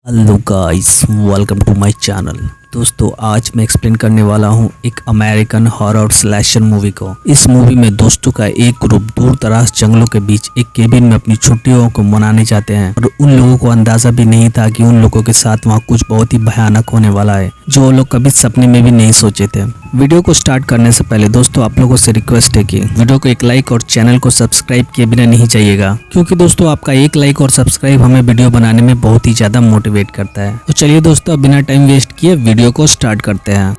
Hello guys, welcome to my channel. दोस्तों, आज मैं एक्सप्लेन करने वाला हूँ एक अमेरिकन हॉरर स्लैशर मूवी को। इस मूवी में दोस्तों का एक ग्रुप दूर दराज जंगलों के बीच एक केबिन में अपनी छुट्टियों को मनाने जाते हैं और उन लोगों को अंदाजा भी नहीं था कि उन लोगों के साथ वहाँ कुछ बहुत ही भयानक होने वाला है, जो वो लोग कभी सपने में भी नहीं सोचे थे। वीडियो को स्टार्ट करने से पहले दोस्तों आप लोगों से रिक्वेस्ट है कि वीडियो को एक लाइक और चैनल को सब्सक्राइब किए बिना नहीं जाइएगा, क्योंकि दोस्तों आपका एक लाइक और सब्सक्राइब हमें वीडियो बनाने में बहुत ही ज्यादा मोटिवेट करता है। तो चलिए दोस्तों, बिना टाइम वेस्ट किए वीडियो को स्टार्ट करते हैं।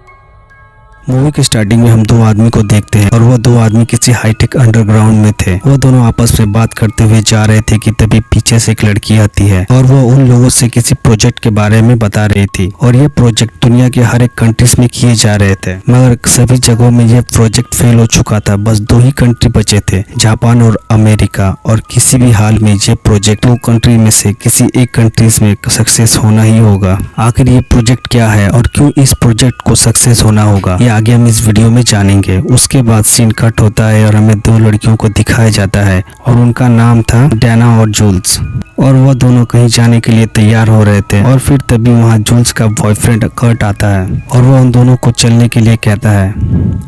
मूवी के स्टार्टिंग में हम दो आदमी को देखते हैं और वह दो आदमी किसी हाईटेक अंडरग्राउंड में थे। वह दोनों आपस में बात करते हुए जा रहे थे कि तभी पीछे से एक लड़की आती है और वह उन लोगों से किसी प्रोजेक्ट के बारे में बता रही थी और यह प्रोजेक्ट दुनिया के हर एक कंट्रीज में किए जा रहे थे, मगर सभी जगहों में यह प्रोजेक्ट फेल हो चुका था। बस दो ही कंट्री बचे थे, जापान और अमेरिका, और किसी भी हाल में ये प्रोजेक्ट दो कंट्री में से किसी एक कंट्रीज में सक्सेस होना ही होगा। आखिर ये प्रोजेक्ट क्या है और क्यों इस प्रोजेक्ट को सक्सेस होना होगा, आगे हम इस वीडियो में जानेंगे। उसके बाद सीन कट होता है और हमें दो लड़कियों को दिखाया जाता है और उनका नाम था डैना और जूल्स, और वह दोनों कहीं जाने के लिए तैयार हो रहे थे। और फिर तभी वहाँ जूल्स का बॉयफ्रेंड कर्ट आता है और वह उन दोनों को चलने के लिए कहता है।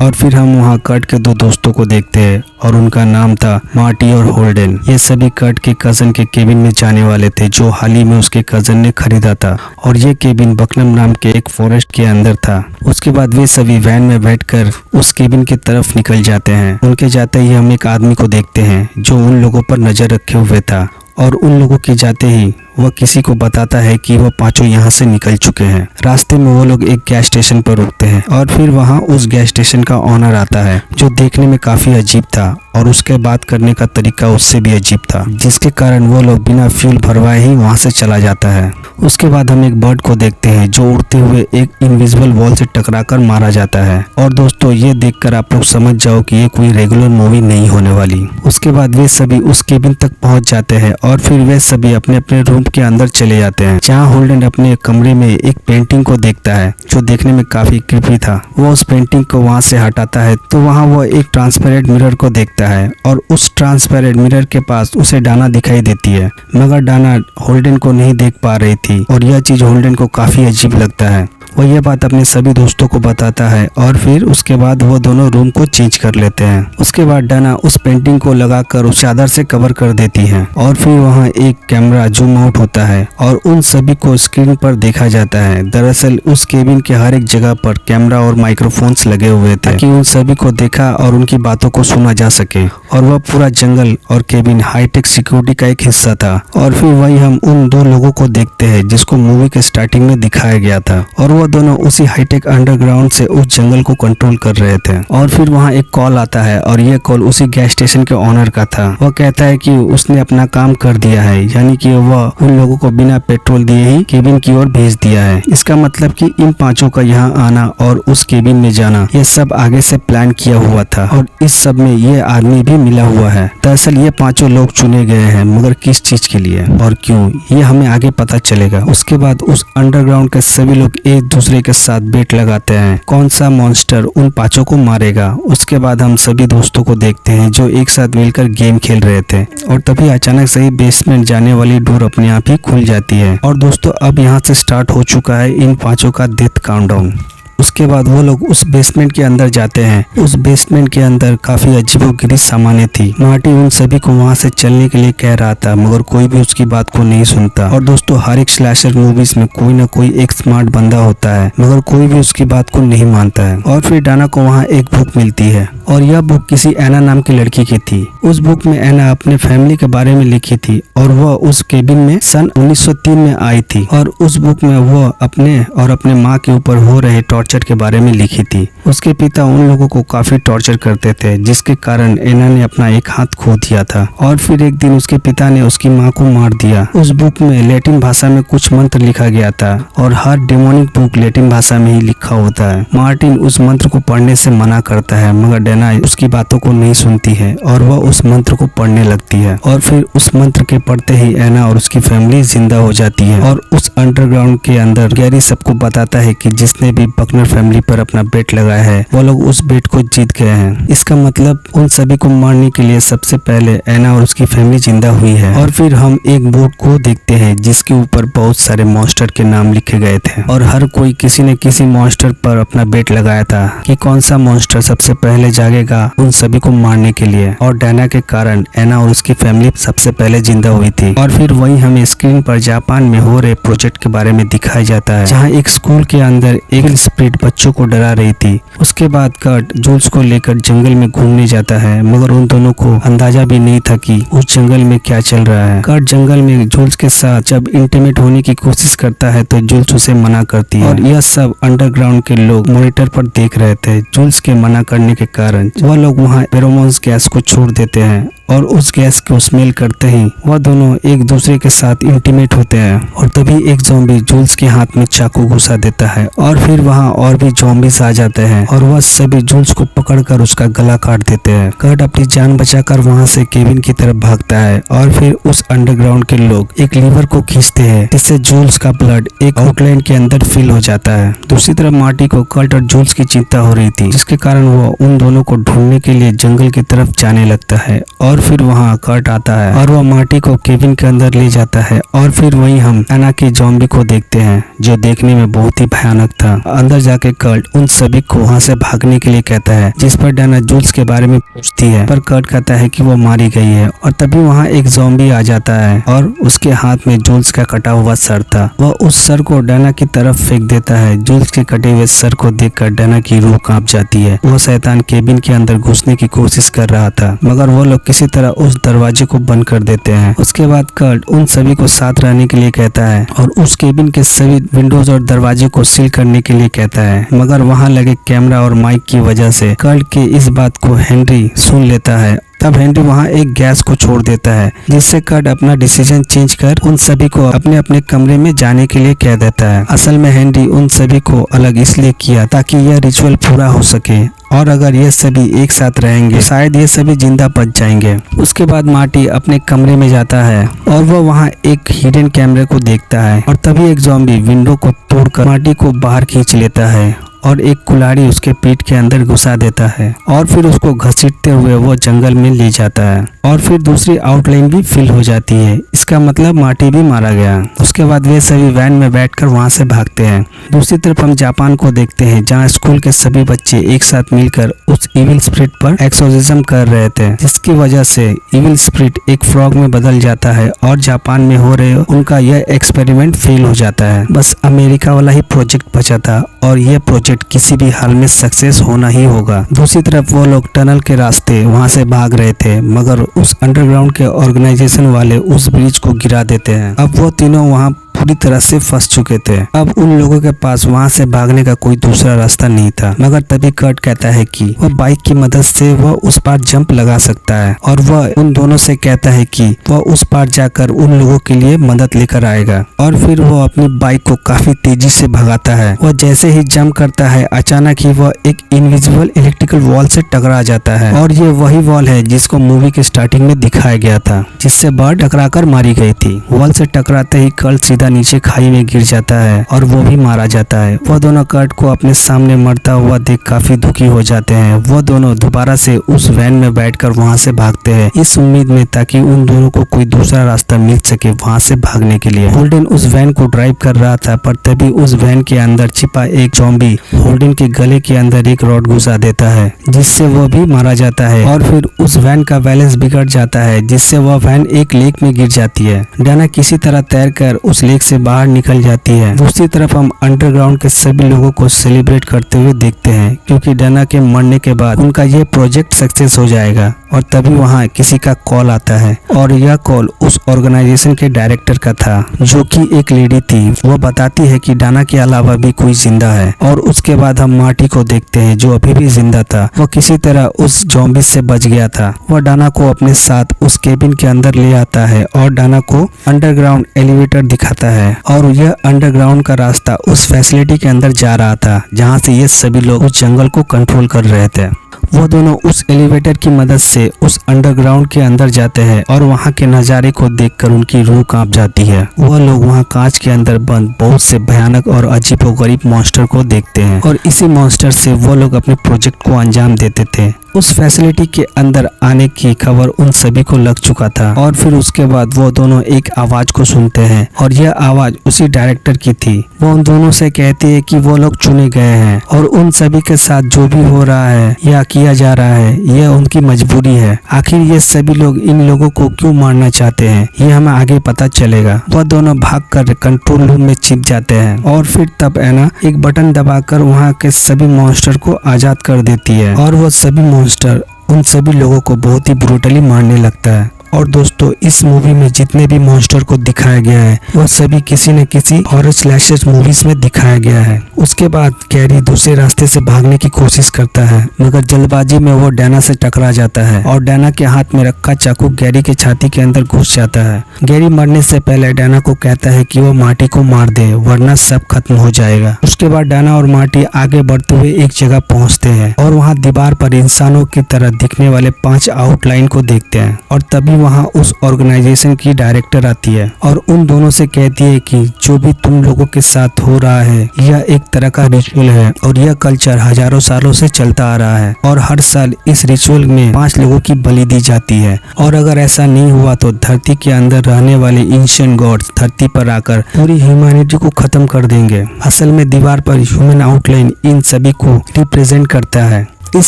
और फिर हम वहाँ कर्ट के दो दोस्तों को देखते हैं और उनका नाम था मार्टी और होल्डन। ये सभी कर्ट के कजन के केबिन में जाने वाले थे, जो हाल ही में उसके कजन ने खरीदा था, और ये केबिन बकनम नाम के एक फॉरेस्ट के अंदर था। उसके बाद वे सभी वैन में बैठकर उस केबिन की तरफ निकल जाते हैं। उनके जाते ही हम एक आदमी को देखते हैं जो उन लोगों पर नजर रखे हुए था, और उन लोगों के जाते ही वह किसी को बताता है कि वह पांचों यहाँ से निकल चुके हैं। रास्ते में वो लोग एक गैस स्टेशन पर रुकते हैं और फिर वहाँ उस गैस स्टेशन का ओनर आता है, जो देखने में काफी अजीब था और उसके बात करने का तरीका उससे भी अजीब था, जिसके कारण वो लोग बिना फ्यूल भरवाए ही वहाँ से चला जाता है। उसके बाद हम एक बर्ड को देखते हैं जो उड़ते हुए एक इनविजिबल वॉल से टकराकर मारा जाता है। और दोस्तों, ये देखकर आप लोग समझ जाओ कि ये कोई रेगुलर मूवी नहीं होने वाली। उसके बाद वे सभी उस केबिन तक पहुंच जाते हैं और फिर वे सभी अपने अपने रूम के अंदर चले जाते हैं, जहाँ होल्डन अपने कमरे में एक पेंटिंग को देखता है जो देखने में काफी क्रीपी था। वो उस पेंटिंग को वहाँ से हटाता है तो वहाँ वो एक ट्रांसपेरेंट मिरर को देखता है और उस ट्रांसपेरेंट मिरर के पास उसे डाना दिखाई देती है, मगर डाना होल्डन को नहीं देख पा रही थी और यह चीज होल्डन को काफी अजीब लगता है। वो ये बात अपने सभी दोस्तों को बताता है और फिर उसके बाद वो दोनों रूम को चेंज कर लेते हैं। उसके बाद डाना उस पेंटिंग को लगाकर उस चादर से कवर कर देती है और फिर वहाँ एक कैमरा जूम आउट होता है और उन सभी को स्क्रीन पर देखा जाता है। दरअसल उस केबिन के हर एक जगह पर कैमरा और माइक्रोफोन्स लगे हुए थे ताकि उन सभी को देखा और उनकी बातों को सुना जा सके, और वह पूरा जंगल और केबिन हाईटेक सिक्योरिटी का एक हिस्सा था। और फिर वही हम उन दो लोगों को देखते हैं जिसको मूवी के स्टार्टिंग में दिखाया गया था, और वो दोनों उसी हाईटेक अंडरग्राउंड से उस जंगल को कंट्रोल कर रहे थे। और फिर वहाँ एक कॉल आता है और ये कॉल उसी गैस स्टेशन के ओनर का था। वह कहता है कि उसने अपना काम कर दिया है, यानी कि वह उन लोगों को बिना पेट्रोल दिए ही केबिन की ओर भेज दिया है। इसका मतलब कि इन पांचों का यहाँ आना और उस केबिन में जाना ये सब आगे से प्लान किया हुआ था, और इस सब में ये आदमी भी मिला हुआ है। दरअसल ये पांचों लोग चुने गए हैं, मगर किस चीज के लिए और क्यों, ये हमें आगे पता चलेगा। उसके बाद उस अंडरग्राउंड के सभी लोग एक दूसरे के साथ बेट लगाते हैं कौन सा मॉन्स्टर उन पांचों को मारेगा। उसके बाद हम सभी दोस्तों को देखते हैं जो एक साथ मिलकर गेम खेल रहे थे, और तभी अचानक से ही बेसमेंट जाने वाली डोर अपने आप ही खुल जाती है। और दोस्तों, अब यहाँ से स्टार्ट हो चुका है इन पांचों का डेथ काउंटडाउन। उसके बाद वो लोग उस बेसमेंट के अंदर जाते हैं। उस बेसमेंट के अंदर काफी अजीबोगरीब सामानें थी। मार्टी उन सभी को वहां से चलने के लिए कह रहा था, मगर कोई भी उसकी बात को नहीं सुनता। और दोस्तों, हर एक स्लैशर मूवीज में कोई ना कोई एक स्मार्ट बंदा होता है, मगर कोई भी उसकी बात को नहीं मानता है। और फिर डाना को वहाँ एक बुक मिलती है, और यह बुक किसी एना नाम की लड़की की थी। उस बुक में एना अपने फैमिली के बारे में लिखी थी, और वह उस केबिन में सन 1903 में आई थी, और उस बुक में वह अपने और अपने माँ के ऊपर हो रहे टॉर्चर के बारे में लिखी थी। उसके पिता उन लोगों को काफी टॉर्चर करते थे, जिसके कारण एना ने अपना एक हाथ खो दिया था। और फिर एक दिन उसके पिता ने उसकी माँ को मार दिया। उस बुक में लैटिन भाषा में कुछ मंत्र लिखा गया था, और हर डेमोनिक बुक लैटिन भाषा में ही लिखा होता है। मार्टिन उस मंत्र को पढ़ने से मना करता है, मगर डैना उसकी बातों को नहीं सुनती है और वह उस मंत्र को पढ़ने लगती है। और फिर उस मंत्र के पढ़ते ही एना और उसकी फैमिली जिंदा हो जाती है। और उस अंडरग्राउंड के अंदर गैरी सबको बताता है कि जिसने भी बकनम वार्नर फैमिली पर अपना बेट लगाया है वो लोग उस बेट को जीत गए हैं। इसका मतलब उन सभी को मारने के लिए सबसे पहले एना और उसकी फैमिली जिंदा हुई है। और फिर हम एक बोर्ड को देखते हैं जिसके ऊपर बहुत सारे मॉन्स्टर के नाम लिखे गए थे और हर कोई किसी न किसी मॉन्स्टर पर अपना बेट लगाया था कि कौन सा मॉन्स्टर सबसे पहले जागेगा उन सभी को मारने के लिए। और डायना के कारण एना और उसकी फैमिली सबसे पहले जिंदा हुई थी। और फिर वही हमें स्क्रीन पर जापान में हो रहे प्रोजेक्ट के बारे में दिखाया जाता है जहाँ एक स्कूल के अंदर एविल स्पिरिट बच्चों को डरा रही थी। उसके बाद कर्ट जूल्स को लेकर जंगल में घूमने जाता है मगर उन दोनों को अंदाजा भी नहीं था कि उस जंगल में क्या चल रहा है। कर्ट जंगल में जूल्स के साथ जब इंटीमेट होने की कोशिश करता है तो जूल्स उसे मना करती है और यह सब अंडरग्राउंड के लोग मॉनिटर पर देख रहे थे। जूल्स के मना करने के कारण वह लोग वहाँ फेरोमोन्स गैस को छोड़ देते हैं और उस गैस को स्मेल करते ही वह दोनों एक दूसरे के साथ इंटीमेट होते हैं। और तभी एक ज़ॉम्बी जूल्स के हाथ में चाकू घुसा देता है और फिर वहाँ और भी ज़ॉम्बीज आ जाते हैं और वह सभी जूल्स को पकड़कर उसका गला काट देते हैं। कर्ट अपनी जान बचाकर वहाँ से केबिन की तरफ भागता है और फिर उस अंडरग्राउंड के लोग एक लीवर को खींचते हैं जिससे जूल्स का ब्लड एक आउटलाइन के अंदर फिल हो जाता है। दूसरी तरफ मार्टी को कर्ट और जूल्स की चिंता हो रही थी जिसके कारण वो उन दोनों को ढूंढने के लिए जंगल की तरफ जाने लगता है। और फिर वहाँ कर्ट आता है और वह मार्टी को केबिन के अंदर ले जाता है और फिर वहीं हम एना के ज़ॉम्बी को देखते हैं जो देखने में बहुत ही भयानक था। अंदर जाके कर्ट उन सभी को वहाँ से भागने के लिए कहता है जिस पर डायना जूल्स के बारे में पूछती है पर कर्ट कहता है कि वो मारी गई है। और तभी वहाँ एक ज़ॉम्बी आ जाता है और उसके हाथ में जूल्स का कटा हुआ सर था। वह उस सर को डायना की तरफ फेंक देता है। जूल्स के कटे हुए सर को देखकर डायना की रूह कांप जाती है। वो शैतान केबिन के अंदर घुसने की कोशिश कर रहा था मगर वो लोग किसी तरह उस दरवाजे को बंद कर देते हैं। उसके बाद कर्ट उन सभी को साथ रहने के लिए कहता है और उस केबिन के सभी विंडोज और दरवाजे को सील करने के लिए कहता है मगर वहां लगे कैमरा और माइक की वजह से कर्ट के इस बात को हेनरी सुन लेता है। तब हेनरी वहाँ एक गैस को छोड़ देता है जिससे कर्ट अपना डिसीजन चेंज कर उन सभी को अपने अपने कमरे में जाने के लिए कह देता है। असल में हेनरी उन सभी को अलग इसलिए किया ताकि यह रिचुअल पूरा हो सके और अगर ये सभी एक साथ रहेंगे तो शायद ये सभी जिंदा बच जाएंगे। उसके बाद मार्टी अपने कमरे में जाता है और वह वहाँ एक हिडन कैमरे को देखता है और तभी एक ज़ॉम्बी विंडो को तोड़कर मार्टी को बाहर खींच लेता है और एक कुल्हाड़ी उसके पीठ के अंदर घुसा देता है और फिर उसको घसीटते हुए वो जंगल में ले जाता है और फिर दूसरी आउटलाइन भी फिल हो जाती है। इसका मतलब मार्टी भी मारा गया। उसके बाद वे सभी वैन में बैठकर वहां से भागते हैं। दूसरी तरफ हम जापान को देखते हैं जहां स्कूल के सभी बच्चे एक साथ मिलकर उस इविल स्पिरिट पर एक्सोर्सिज्म कर रहे थे जिसकी वजह से इविल स्पिरिट एक फ्रॉग में बदल जाता है और जापान में हो रहे उनका यह एक्सपेरिमेंट फेल हो जाता है। बस अमेरिका वाला ही प्रोजेक्ट बचा था और यह प्रोजेक्ट किसी भी हाल में सक्सेस होना ही होगा। दूसरी तरफ वो लोग टनल के रास्ते वहां से भाग रहे थे मगर उस अंडरग्राउंड के ऑर्गेनाइजेशन वाले उस ब्रिज को गिरा देते हैं। अब वो तीनों वहां पूरी तरह से फंस चुके थे। अब उन लोगों के पास वहां से भागने का कोई दूसरा रास्ता नहीं था मगर तभी कर्ट कहता है कि वह बाइक की मदद से वह उस पार जंप लगा सकता है और वह उन दोनों से कहता है कि वह उस पार जाकर उन लोगों के लिए मदद लेकर आएगा। और फिर वह अपनी बाइक को काफी तेजी से भगाता है। वह जैसे ही जंप करता है अचानक ही वह एक इनविजिबल इलेक्ट्रिकल वॉल से टकरा जाता है और ये वही वॉल है जिसको मूवी के स्टार्टिंग में दिखाया गया था जिससे बर्ड टकराकर मारी गई थी। वॉल से टकराते ही कर्ट सीधा नीचे खाई में गिर जाता है और वो भी मारा जाता है। वह दोनों कर्ट को अपने सामने मरता हुआ देख काफी दुखी हो जाते हैं। वो दोनों दोबारा से उस वैन में बैठकर वहां से भागते हैं इस उम्मीद में ताकि उन दोनों को कोई दूसरा रास्ता मिल सके वहां से भागने के लिए। होल्डन उस वैन को ड्राइव कर रहा था पर तभी उस वैन के अंदर छिपा एक ज़ॉम्बी होल्डन के गले के अंदर एक रॉड घुसा देता है जिससे वह भी मारा जाता है और फिर उस वैन का बैलेंस बिगड़ जाता है जिससे वह वैन एक लेक में गिर जाती है। डायना किसी तरह तैरकर उस लेक से बाहर निकल जाती है। दूसरी तरफ हम अंडरग्राउंड के सभी लोगों को सेलिब्रेट करते हुए देखते हैं क्योंकि डायना के मरने के बाद उनका ये प्रोजेक्ट सक्सेस हो जाएगा। और तभी वहाँ किसी का कॉल आता है और यह कॉल उस ऑर्गेनाइजेशन के डायरेक्टर का था जो कि एक लेडी थी। वो बताती है कि डायना के अलावा भी कोई जिंदा है। और उसके बाद हम मार्टी को देखते हैं जो अभी भी जिंदा था। वो किसी तरह उस ज़ॉम्बी से बच गया था। वह डायना को अपने साथ उस केबिन के अंदर ले आता है और डायना को अंडरग्राउंड एलिवेटर दिखाता है और यह अंडरग्राउंड का रास्ता उस फैसिलिटी के अंदर जा रहा था जहाँ से ये सभी लोग उस जंगल को कंट्रोल कर रहे थे। वो दोनों उस एलिवेटर की मदद से उस अंडरग्राउंड के अंदर जाते हैं और वहाँ के नज़ारे को देखकर उनकी रूह कांप जाती है। वह लोग वहाँ कांच के अंदर बंद बहुत से भयानक और अजीबोगरीब मॉन्स्टर को देखते हैं और इसी मॉन्स्टर से वो लोग अपने प्रोजेक्ट को अंजाम देते थे। उस फैसिलिटी के अंदर आने की खबर उन सभी को लग चुका था और फिर उसके बाद वो दोनों एक आवाज को सुनते हैं और यह आवाज उसी डायरेक्टर की थी। वो उन दोनों से कहती है कि वो लोग चुने गए हैं और उन सभी के साथ जो भी हो रहा है या किया जा रहा है यह उनकी मजबूरी है। आखिर ये सभी लोग इन लोगों को क्यों मारना चाहते हैं ये हमें आगे पता चलेगा। वह दोनों भागकर कंट्रोल रूम में छिप जाते हैं और फिर तब एना एक बटन दबाकर वहाँ के सभी मॉन्स्टर को आजाद कर देती है और वो सभी मॉन्स्टर उन सभी लोगों को बहुत ही ब्रूटली मारने लगता है। और दोस्तों इस मूवी में जितने भी मॉन्स्टर को दिखाया गया है वह सभी किसी न किसी हॉरर स्लैशर मूवीज में दिखाया गया है। उसके बाद कैरी दूसरे रास्ते से भागने की कोशिश करता है मगर जल्दबाजी में वो डैना से टकरा जाता है और डैना के हाथ में रखा चाकू गैरी के छाती के अंदर घुस जाता है। गैरी मरने से पहले डैना को कहता है कि वो मार्टी को मार दे वरना सब खत्म हो जाएगा। उसके बाद डैना और मार्टी आगे बढ़ते हुए एक जगह पहुँचते हैं और वहाँ दीवार पर इंसानों की तरह दिखने वाले 5 आउटलाइन को देखते हैं और तभी वहाँ उस ऑर्गेनाइजेशन की डायरेक्टर आती है और उन दोनों से कहती है कि जो भी तुम लोगों के साथ हो रहा है यह एक तरह का रिचुअल है और यह कल्चर हजारों सालों से चलता आ रहा है और हर साल इस रिचुअल में 5 लोगों की बलि दी जाती है और अगर ऐसा नहीं हुआ तो धरती के अंदर रहने वाले एंशिएंट गॉड्स धरती पर आकर पूरी ह्यूमैनिटी को खत्म कर देंगे। असल में दीवार पर ह्यूमन आउटलाइन इन सभी को रिप्रेजेंट करता है। इस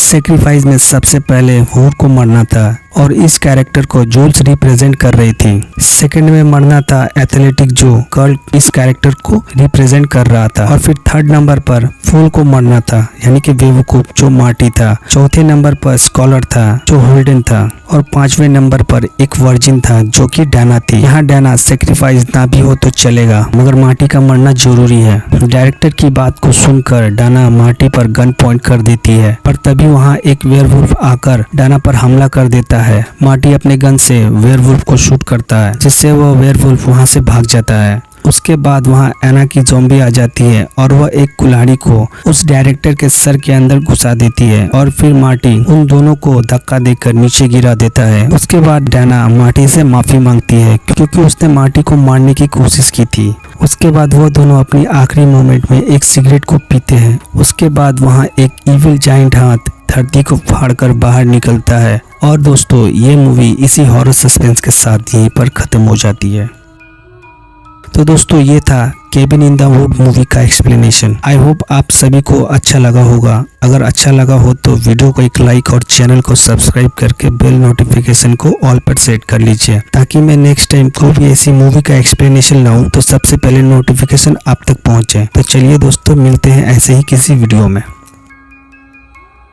सेक्रीफाइस में सबसे पहले वुड को मरना था और इस कैरेक्टर को जूल्स रिप्रेजेंट कर रही थी। सेकंड में मरना था एथलेटिक जो कर्ल इस कैरेक्टर को रिप्रेजेंट कर रहा था और फिर थर्ड नंबर पर फूल को मरना था यानी कि बेवकूफ जो मार्टी था। चौथे नंबर पर स्कॉलर था जो होल्डन था और 5वें नंबर पर एक वर्जिन था जो कि डैना थी। यहाँ डैना सेक्रीफाइस ना भी हो तो चलेगा मगर मार्टी का मरना जरूरी है। डायरेक्टर की बात को सुनकर डैना मार्टी पर गन पॉइंट कर देती है पर तभी वहाँ एक वेयरवुल्फ आकर डैना पर हमला कर देता है। मार्टी अपने गन से वेयरवुल्फ को शूट करता है जिससे वो वेयरवुल्फ वहाँ से भाग जाता है। उसके बाद वहाँ एना की ज़ॉम्बी आ जाती है और वह एक कुल्हाड़ी को उस डायरेक्टर के सर के अंदर घुसा देती है और फिर मार्टी उन दोनों को धक्का देकर नीचे गिरा देता है। उसके बाद डैना मार्टी से माफी मांगती है क्योंकि उसने मार्टी को मारने की कोशिश की थी। उसके बाद वो दोनों अपनी आखिरी मोमेंट में एक सिगरेट को पीते हैं। उसके बाद वहाँ एक इविल जाइंट हाथ धरती को फाड़कर बाहर निकलता है और दोस्तों ये मूवी इसी हॉरर सस्पेंस के साथ यहीं पर खत्म हो जाती है। तो दोस्तों ये था cabin in the wood movie का एक्सप्लेनेशन। आई होप आप सभी को अच्छा लगा होगा। अगर अच्छा लगा हो तो वीडियो को एक लाइक और चैनल को सब्सक्राइब करके बेल नोटिफिकेशन को ऑल पर सेट कर लीजिए ताकि मैं नेक्स्ट टाइम कोई भी ऐसी मूवी का एक्सप्लेनेशन लाऊं तो सबसे पहले नोटिफिकेशन आप तक पहुंचे। तो चलिए दोस्तों मिलते हैं ऐसे ही किसी वीडियो में।